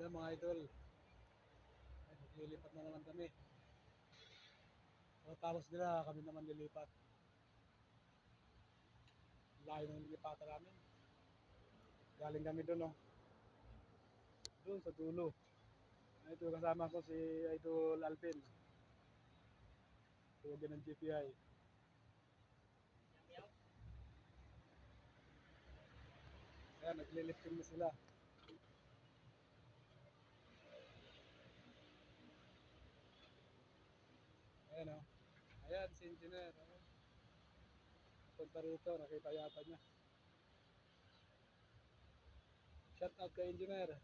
Yan mga idol, ay maglilipat na naman kami. So, tapos nila kami naman lilipat. Layo ng lilipatan namin. Galing kami doon, no? Doon sa dulo. Ito kasama ko si Idol Alvin. Tuwagin ng GPI. Ayan, naglilifting na sila. Ayan, o. Ayan, si Engineer. Ayan. Punta rito, nakita yata niya. Shout out kay Engineer.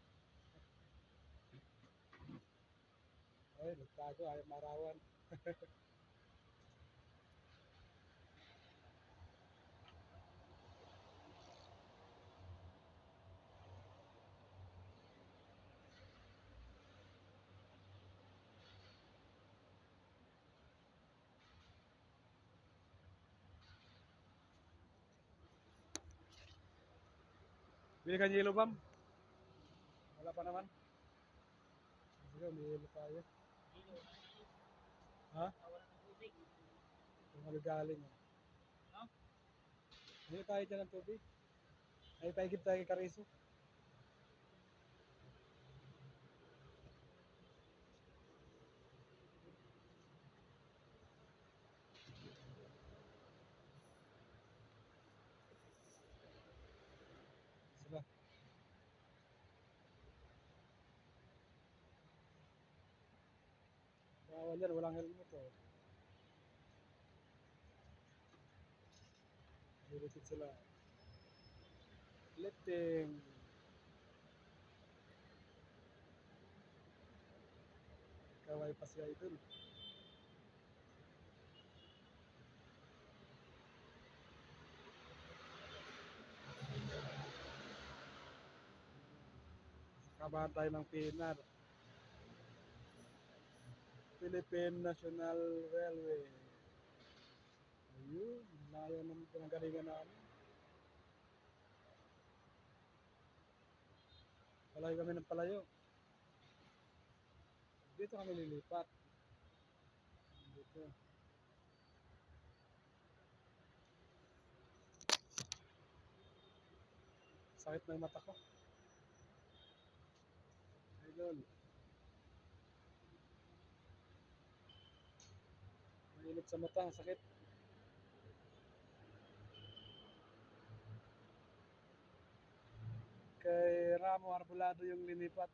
Ay, nagtago, ayaw marawan. Bili ka yellow bomb? Wala pa naman. Sige, may yellow tayo. Ha? Kung magagaling. Ha? Hindi tayo dyan ng tubig. Ay, paigib tayo kay Kariso. Sila. Bawal yan, walang helmet, oh. Lilipit sila. Lifting. Kaway pa si Idol. Kabahan tayo ng PNR. Philippine National Railway. Ayun, layo ng pinagalingan namin. Palayo kami ng palayo. Dito kami lilipat. Dito. Sakit na yung mata ko. Idol. Mainit sa mata, sakit. Kay Ramo Arbolado yung linipat.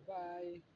Bye.